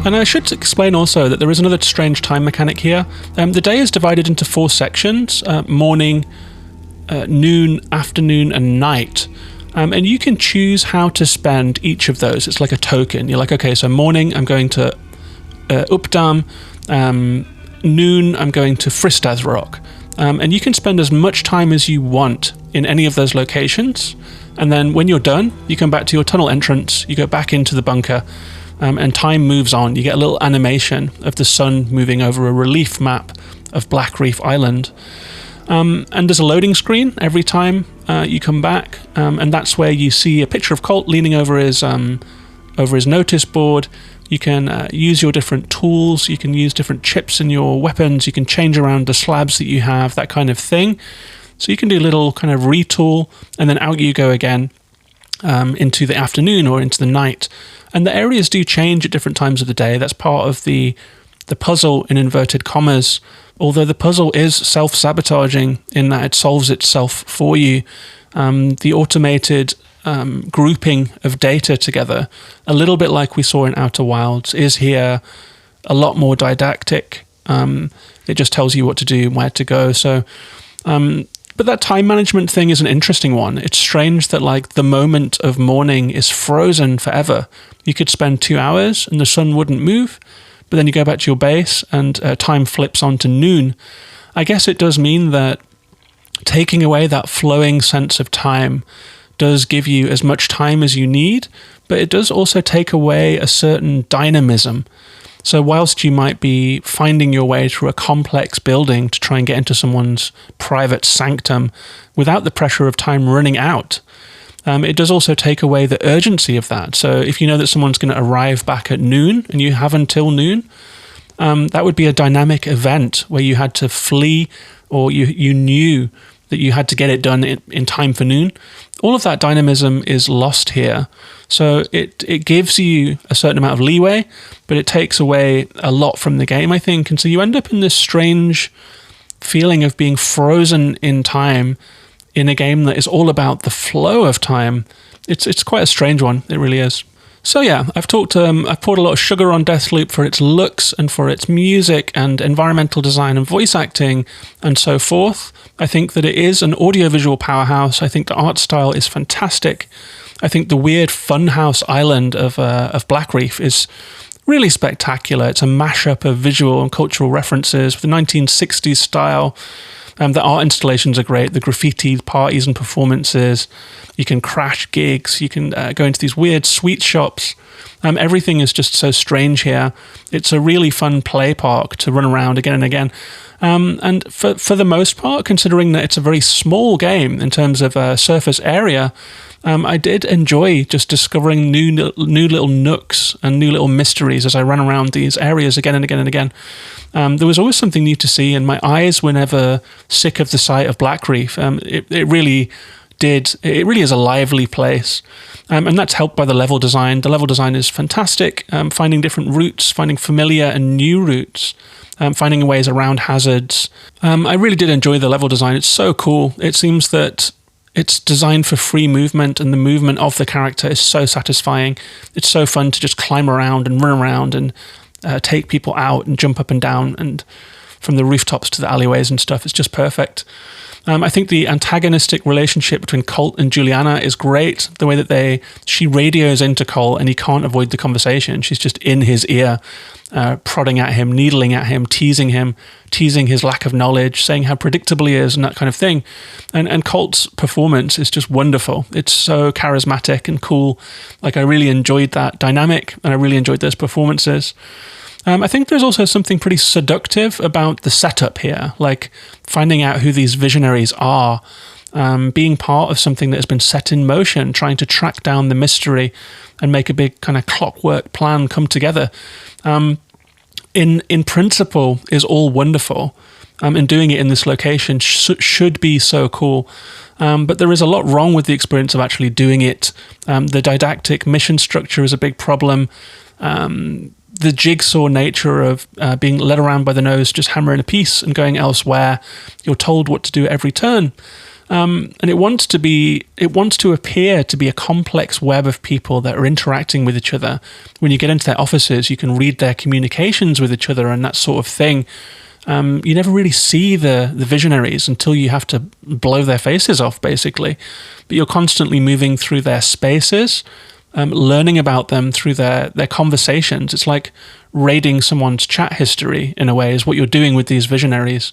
And I should explain also that there is another strange time mechanic here. The day is divided into 4 sections: morning, noon, afternoon, and night. And you can choose how to spend each of those. It's like a token. You're like, okay, so morning, I'm going to Uppdam. Noon, I'm going to Fristadsrock. And you can spend as much time as you want in any of those locations. And then when you're done, you come back to your tunnel entrance, you go back into the bunker, and time moves on. You get a little animation of the sun moving over a relief map of Black Reef Island. And there's a loading screen every time you come back, and that's where you see a picture of Colt leaning over his notice board. You can use your different tools, you can use different chips in your weapons, you can change around the slabs that you have, that kind of thing. So you can do a little kind of retool, and then out you go again into the afternoon or into the night. And the areas do change at different times of the day. That's part of the puzzle, in inverted commas, although the puzzle is self-sabotaging in that it solves itself for you. The automated grouping of data together, a little bit like we saw in Outer Wilds, is here a lot more didactic. It just tells you what to do and where to go. So, but that time management thing is an interesting one. It's strange that like the moment of morning is frozen forever. You could spend 2 hours and the sun wouldn't move, but then you go back to your base and time flips on to noon. I guess it does mean that taking away that flowing sense of time does give you as much time as you need, but it does also take away a certain dynamism. So whilst you might be finding your way through a complex building to try and get into someone's private sanctum without the pressure of time running out, it does also take away the urgency of that. So if you know that someone's going to arrive back at noon and you have until noon, that would be a dynamic event where you had to flee, or you knew that you had to get it done in time for noon. All of that dynamism is lost here. So it gives you a certain amount of leeway, but it takes away a lot from the game, I think. And so you end up in this strange feeling of being frozen in time in a game that is all about the flow of time. It's quite a strange one. It really is. So yeah, I've poured a lot of sugar on Deathloop for its looks and for its music and environmental design and voice acting and so forth. I think that it is an audiovisual powerhouse. I think the art style is fantastic. I think the weird funhouse island of Black Reef is really spectacular. It's a mashup of visual and cultural references with the 1960s style. The art installations are great. The graffiti parties and performances. You can crash gigs. You can go into these weird sweet shops. Everything is just so strange here. It's a really fun play park to run around again and again. And for the most part, considering that it's a very small game in terms of surface area, I did enjoy just discovering new little nooks and new little mysteries as I ran around these areas again and again and again. There was always something new to see, and my eyes were never sick of the sight of Black Reef. It really is a lively place, and that's helped by the level design. The level design is fantastic, finding different routes, finding familiar and new routes, finding ways around hazards. I really did enjoy the level design. It's so cool. It seems that it's designed for free movement, and the movement of the character is so satisfying. It's so fun to just climb around and run around and take people out and jump up and down, and from the rooftops to the alleyways and stuff. It's just perfect. I think the antagonistic relationship between Colt and Juliana is great. The way that she radios into Colt and he can't avoid the conversation. She's just in his ear, prodding at him, needling at him, teasing his lack of knowledge, saying how predictable he is and that kind of thing. And Colt's performance is just wonderful. It's so charismatic and cool. Like, I really enjoyed that dynamic, and I really enjoyed those performances. I think there's also something pretty seductive about the setup here, like finding out who these visionaries are. being part of something that has been set in motion, trying to track down the mystery and make a big kind of clockwork plan come together. In principle is all wonderful, and doing it in this location should be so cool. But there is a lot wrong with the experience of actually doing it. The didactic mission structure is a big problem. The jigsaw nature of being led around by the nose, just hammering a piece and going elsewhere. You're told what to do every turn. And it wants to appear to be a complex web of people that are interacting with each other. When you get into their offices, you can read their communications with each other and that sort of thing. You never really see the visionaries until you have to blow their faces off, basically. But you're constantly moving through their spaces, learning about them through their conversations. It's like raiding someone's chat history, in a way, is what you're doing with these visionaries.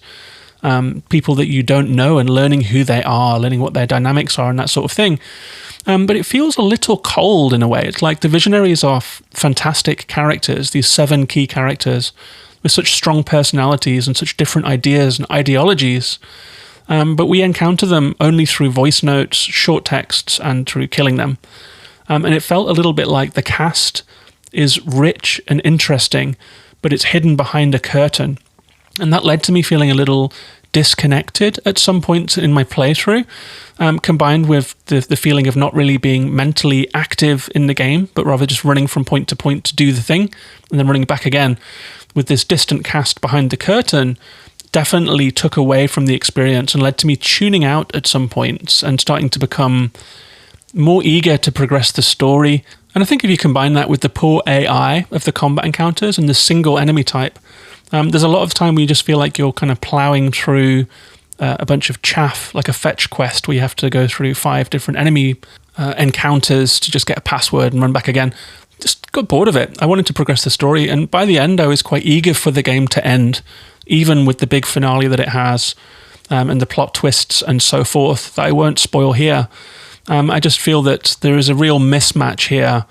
People that you don't know, and learning who they are, learning what their dynamics are and that sort of thing. But it feels a little cold in a way. It's like the visionaries are fantastic characters, these 7 key characters with such strong personalities and such different ideas and ideologies. But we encounter them only through voice notes, short texts, and through killing them. And it felt a little bit like the cast is rich and interesting, but it's hidden behind a curtain. And that led to me feeling a little disconnected at some points in my playthrough, combined with the feeling of not really being mentally active in the game, but rather just running from point to point to do the thing, and then running back again. With this distant cast behind the curtain, definitely took away from the experience and led to me tuning out at some points and starting to become more eager to progress the story. And I think if you combine that with the poor AI of the combat encounters and the single enemy type, there's a lot of time where you just feel like you're kind of ploughing through a bunch of chaff, like a fetch quest where you have to go through 5 different enemy encounters to just get a password and run back again. Just got bored of it. I wanted to progress the story, and by the end I was quite eager for the game to end, even with the big finale that it has, and the plot twists and so forth that I won't spoil here. I just feel that there is a real mismatch here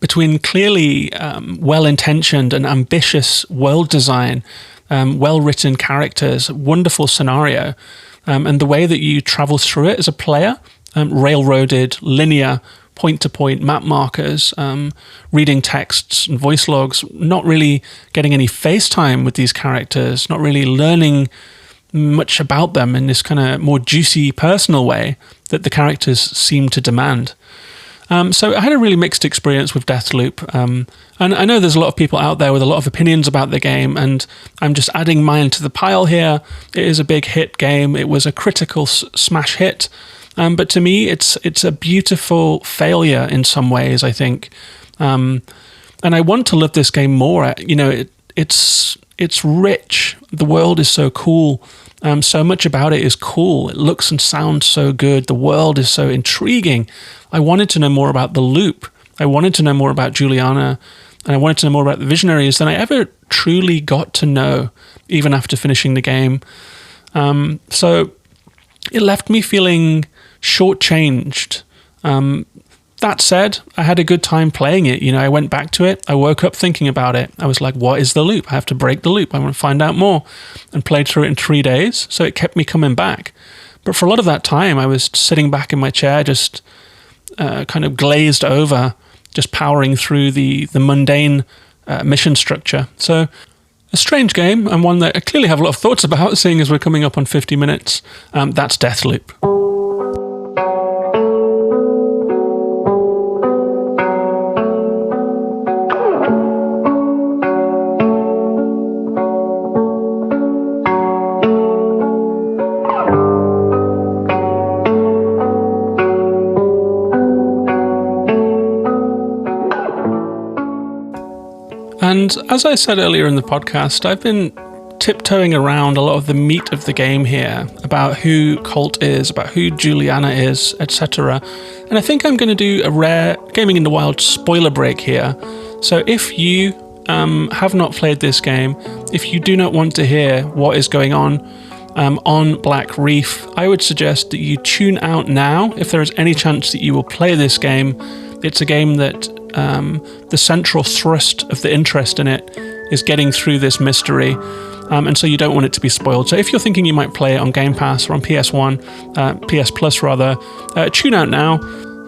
between clearly well-intentioned and ambitious world design, well-written characters, wonderful scenario, and the way that you travel through it as a player, railroaded, linear, point-to-point map markers, reading texts and voice logs, not really getting any face time with these characters, not really learning much about them in this kind of more juicy personal way that the characters seem to demand. So I had a really mixed experience with Deathloop, and I know there's a lot of people out there with a lot of opinions about the game, and I'm just adding mine to the pile here. It is a big hit game. It was a critical smash hit, but to me it's a beautiful failure in some ways, I think. And I want to love this game more. You know, it's rich. The world is so cool. So much about it is cool. It looks and sounds so good. The world is so intriguing. I wanted to know more about the loop. I wanted to know more about Juliana, and I wanted to know more about the visionaries than I ever truly got to know, even after finishing the game. So it left me feeling shortchanged. That said, I had a good time playing it. You know, I went back to it. I woke up thinking about it. I was like, what is the loop? I have to break the loop. I want to find out more. And played through it in 3 days. So it kept me coming back. But for a lot of that time, I was sitting back in my chair, just kind of glazed over, just powering through the mundane mission structure. So a strange game, and one that I clearly have a lot of thoughts about, seeing as we're coming up on 50 minutes. That's Deathloop. And as I said earlier in the podcast, I've been tiptoeing around a lot of the meat of the game here, about who Colt is, about who Juliana is, etc. And I think I'm going to do a rare Gaming in the Wild spoiler break here. So if you have not played this game, if you do not want to hear what is going on Black Reef, I would suggest that you tune out now if there is any chance that you will play this game. It's a game that the central thrust of the interest in it is getting through this mystery. And so you don't want it to be spoiled. So if you're thinking you might play it on Game Pass or on PS1, PS Plus rather, tune out now.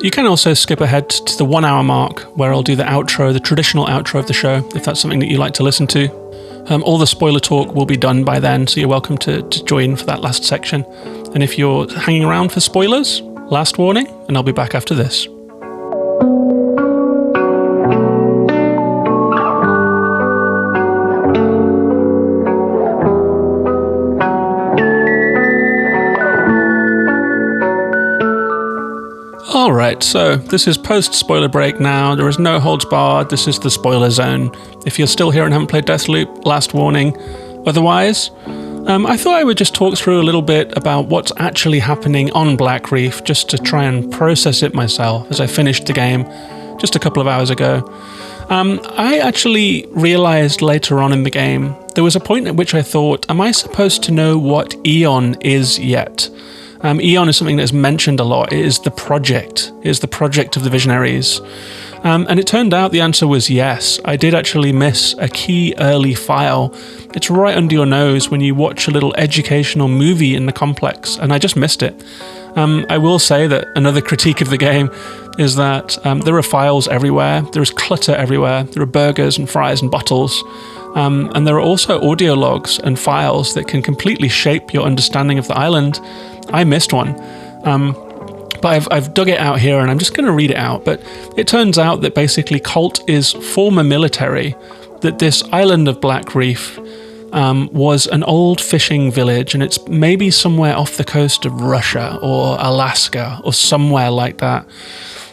You can also skip ahead to the 1 hour mark where I'll do the outro, the traditional outro of the show, if that's something that you like to listen to. All the spoiler talk will be done by then, so you're welcome to join for that last section. And if you're hanging around for spoilers, last warning, and I'll be back after this. Alright, so this is post-spoiler break now. There is no holds barred. This is the spoiler zone. If you're still here and haven't played Deathloop, last warning. Otherwise, I thought I would just talk through a little bit about what's actually happening on Black Reef, just to try and process it myself as I finished the game just a couple of hours ago. I actually realised later on in the game, there was a point at which I thought, am I supposed to know what Eon is yet? Eon is something that is mentioned a lot. It is the project. It is the project of the Visionaries. And it turned out the answer was yes. I did actually miss a key early file. It's right under your nose when you watch a little educational movie in the complex, and I just missed it. I will say that another critique of the game is that there are files everywhere. There is clutter everywhere. There are burgers and fries and bottles. And there are also audio logs and files that can completely shape your understanding of the island. I missed one, but I've dug it out here and I'm just going to read it out. But it turns out that basically Cult is former military, that this island of Black Reef was an old fishing village, and it's maybe somewhere off the coast of Russia or Alaska or somewhere like that.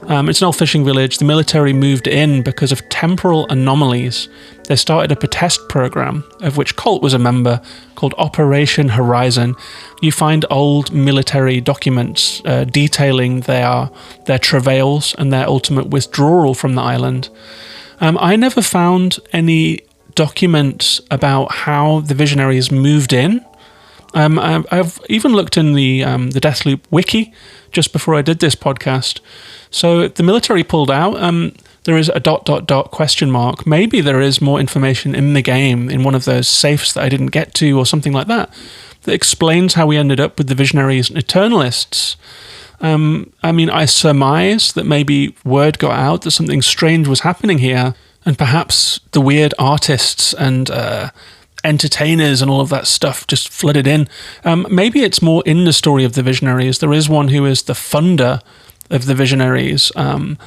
It's an old fishing village. The military moved in because of temporal anomalies. They started up a test program, of which Colt was a member, called Operation Horizon. You find old military documents detailing their travails and their ultimate withdrawal from the island. I never found any documents about how the Visionaries moved in. I've even looked in the Deathloop wiki just before I did this podcast. So the military pulled out. There is a ... question mark. Maybe there is more information in the game, in one of those safes that I didn't get to or something like that, that explains how we ended up with the Visionaries and Eternalists. I mean, I surmise that maybe word got out that something strange was happening here, and perhaps the weird artists and entertainers and all of that stuff just flooded in. Maybe it's more in the story of the Visionaries. There is one who is the funder of the Visionaries. And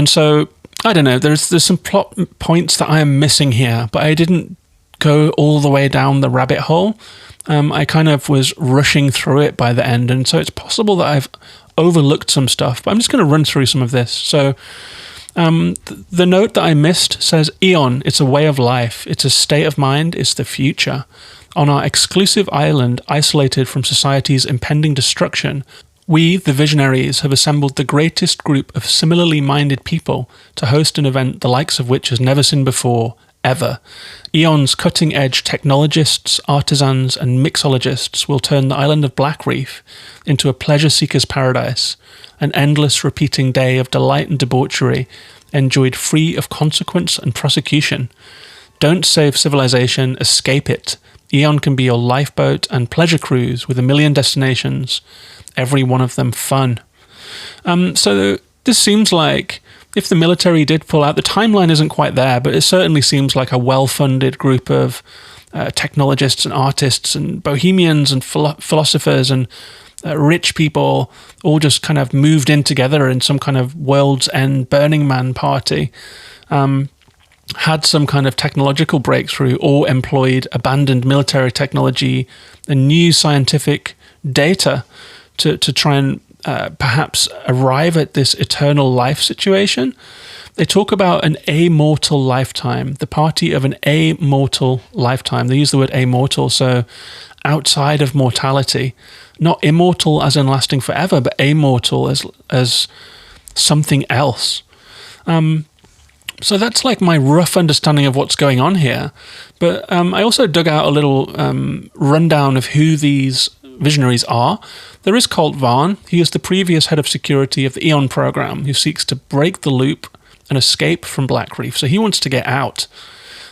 so, I don't know, there's some plot points that I am missing here, but I didn't go all the way down the rabbit hole. I kind of was rushing through it by the end, and so it's possible that I've overlooked some stuff, but I'm just going to run through some of this. So, the note that I missed says, Eon, it's a way of life, it's a state of mind, it's the future. On our exclusive island, isolated from society's impending destruction, we, the Visionaries, have assembled the greatest group of similarly minded people to host an event the likes of which has never seen before, ever. Eon's cutting-edge technologists, artisans, and mixologists will turn the island of Black Reef into a pleasure-seeker's paradise, an endless repeating day of delight and debauchery, enjoyed free of consequence and prosecution. Don't save civilization, escape it. Eon can be your lifeboat and pleasure cruise with 1 million destinations, every one of them fun. So this seems like, if the military did pull out, the timeline isn't quite there, but it certainly seems like a well-funded group of technologists and artists and bohemians and philosophers and rich people all just kind of moved in together in some kind of world's end Burning Man party, had some kind of technological breakthrough or employed abandoned military technology and new scientific data to try and perhaps arrive at this eternal life situation. They talk about an amortal lifetime, the party of an amortal lifetime. They use the word amortal, so outside of mortality. Not immortal as in lasting forever, but amortal as something else. So that's like my rough understanding of what's going on here. But I also dug out a little rundown of who these Visionaries are. There is Colt Vaughn. He is the previous head of security of the Eon program, who seeks to break the loop and escape from Black Reef. So he wants to get out.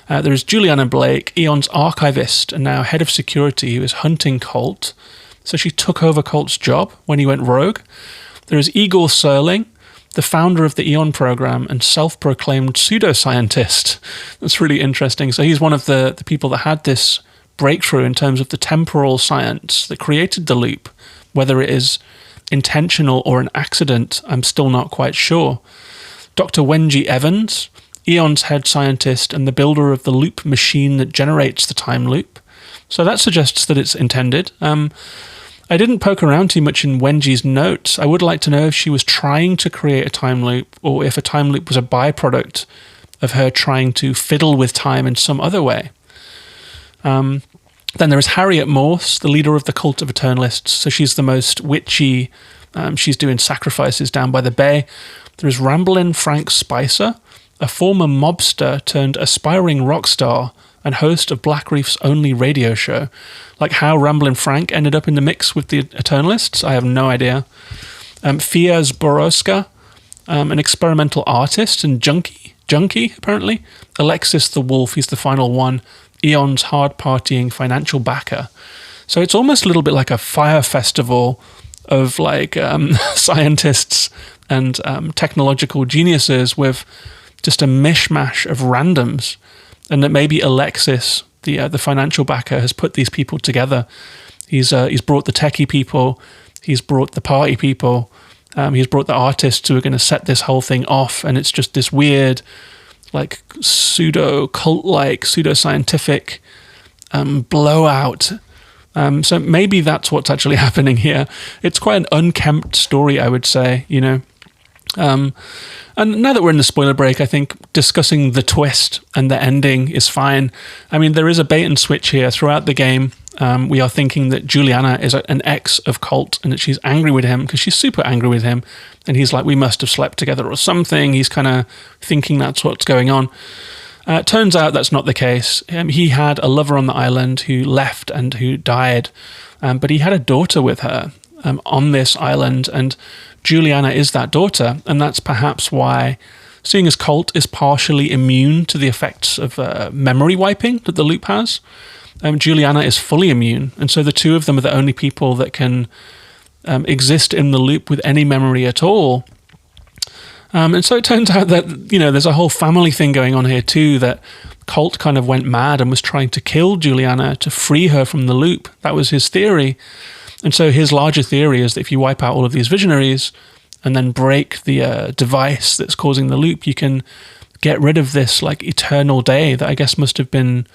There is Juliana Blake, Eon's archivist and now head of security, who is hunting Colt. So she took over Colt's job when he went rogue. There is Igor Serling, the founder of the Eon program and self-proclaimed pseudoscientist. That's really interesting. So he's one of the people that had this breakthrough in terms of the temporal science that created the loop. Whether it is intentional or an accident, I'm still not quite sure. Dr. Wenji Evans, Eon's head scientist and the builder of the loop machine that generates the time loop. So that suggests that it's intended. I didn't poke around too much in Wenji's notes. I would like to know if she was trying to create a time loop or if a time loop was a byproduct of her trying to fiddle with time in some other way. Then there is Harriet Morse, the leader of the cult of Eternalists. So she's the most witchy. She's doing sacrifices down by the bay. There is Ramblin' Frank Spicer, a former mobster turned aspiring rock star and host of Black Reef's only radio show. Like how Ramblin' Frank ended up in the mix with the Eternalists, I have no idea. Fia Zborowska, an experimental artist and junkie apparently. Alexis the Wolf, he's the final one. Eon's hard-partying financial backer. So it's almost a little bit like a fire festival of like scientists and technological geniuses with just a mishmash of randoms. And that maybe Alexis, the financial backer, has put these people together. He's brought the techie people, he's brought the party people, he's brought the artists who are going to set this whole thing off, and it's just this weird, like pseudo-cult-like, pseudo-scientific blowout. So maybe that's what's actually happening here. It's quite an unkempt story, I would say, you know. And now that we're in the spoiler break, I think discussing the twist and the ending is fine. I mean, there is a bait and switch here throughout the game. We are thinking that Juliana is an ex of Colt and that she's angry with him because she's super angry with him. And he's like, we must have slept together or something. He's kind of thinking that's what's going on. Turns out that's not the case. He had a lover on the island who left and who died. But he had a daughter with her on this island, and Juliana is that daughter, and that's perhaps why, seeing as Colt is partially immune to the effects of memory wiping that the loop has, Juliana is fully immune, and so the two of them are the only people that can exist in the loop with any memory at all. And so it turns out that, you know, there's a whole family thing going on here too, that Colt kind of went mad and was trying to kill Juliana to free her from the loop. That was his theory. And so his larger theory is that if you wipe out all of these visionaries and then break the device that's causing the loop, you can get rid of this like eternal day that I guess must have been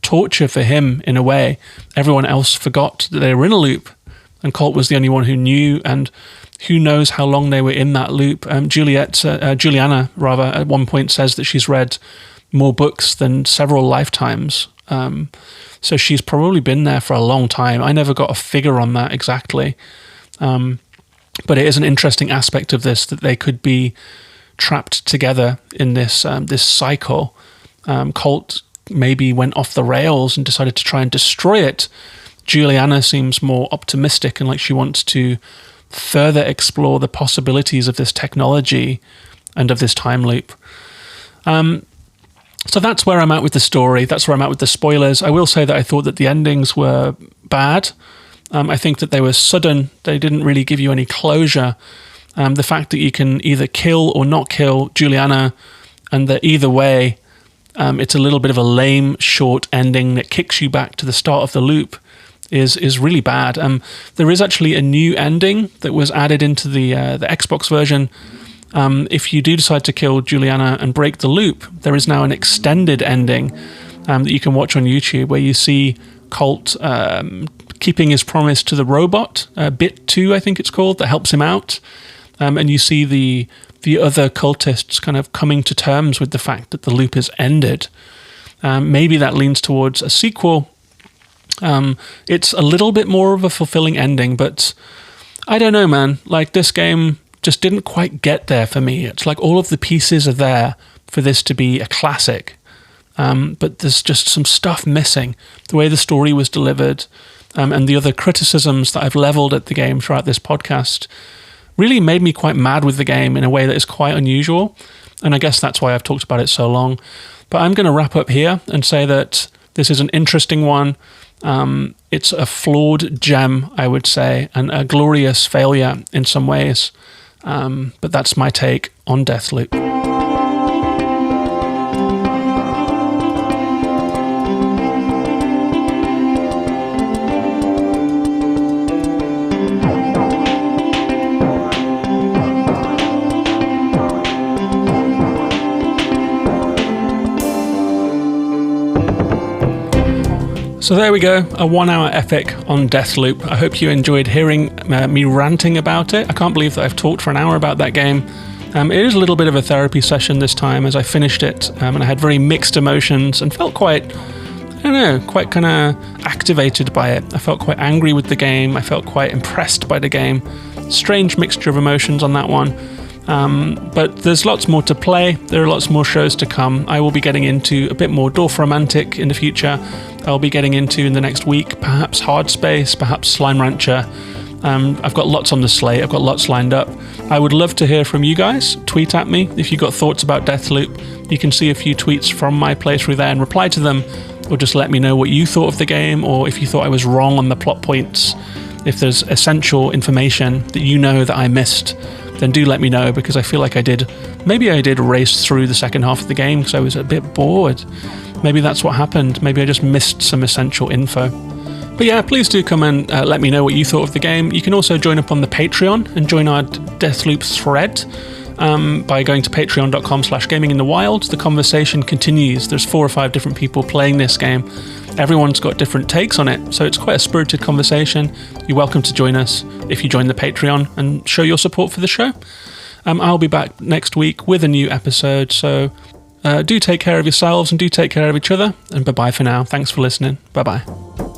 torture for him in a way. Everyone else forgot that they were in a loop, and Colt was the only one who knew, and who knows how long they were in that loop. Juliana, at one point says that she's read more books than several lifetimes. So she's probably been there for a long time. I never got a figure on that exactly. But it is an interesting aspect of this that they could be trapped together in this this cycle. Colt maybe went off the rails and decided to try and destroy it. Juliana seems more optimistic and like she wants to further explore the possibilities of this technology and of this time loop. So that's where I'm at with the story. That's where I'm at with the spoilers. I will say that I thought that the endings were bad. I think that they were sudden. They didn't really give you any closure. The fact that you can either kill or not kill Juliana, and that either way, it's a little bit of a lame, short ending that kicks you back to the start of the loop is really bad. There is actually a new ending that was added into the Xbox version. If you do decide to kill Juliana and break the loop, there is now an extended ending that you can watch on YouTube where you see Colt keeping his promise to the robot, Bit 2 I think it's called, that helps him out. And you see the other cultists kind of coming to terms with the fact that the loop is ended. Maybe that leans towards a sequel. It's a little bit more of a fulfilling ending, but I don't know, man. Like, this game just didn't quite get there for me. It's like all of the pieces are there for this to be a classic, but there's just some stuff missing. The way the story was delivered, and the other criticisms that I've leveled at the game throughout this podcast really made me quite mad with the game in a way that is quite unusual, and I guess that's why I've talked about it so long. But I'm going to wrap up here and say that this is an interesting one. It's a flawed gem, I would say, and a glorious failure in some ways. But that's my take on Deathloop. So there we go, a 1 hour epic on Deathloop. I hope you enjoyed hearing me ranting about it. I can't believe that I've talked for an hour about that game. It is a little bit of a therapy session this time as I finished it, and I had very mixed emotions and felt quite, quite kind of activated by it. I felt quite angry with the game, I felt quite impressed by the game. Strange mixture of emotions on that one. But there's lots more to play. There are lots more shows to come. I will be getting into a bit more Dorfromantik in the future. I'll be getting into in the next week, perhaps Hard Space, perhaps Slime Rancher. I've got lots on the slate. I've got lots lined up. I would love to hear from you guys. Tweet at me if you've got thoughts about Deathloop. You can see a few tweets from my playthrough there and reply to them, or just let me know what you thought of the game, or if you thought I was wrong on the plot points. If there's essential information that you know that I missed, then do let me know, because I feel like maybe I did race through the second half of the game because I was a bit bored. Maybe that's what happened. Maybe I just missed some essential info. But yeah, please do come and let me know what you thought of the game. You can also join up on the Patreon and join our Deathloop thread by going to patreon.com/gaminginthewild. The conversation continues. There's 4 or 5 different people playing this game. Everyone's got different takes on it, so it's quite a spirited conversation. You're welcome to join us if you join the Patreon and show your support for the show. I'll be back next week with a new episode, so do take care of yourselves and do take care of each other, and bye-bye for now. Thanks for listening. Bye-bye.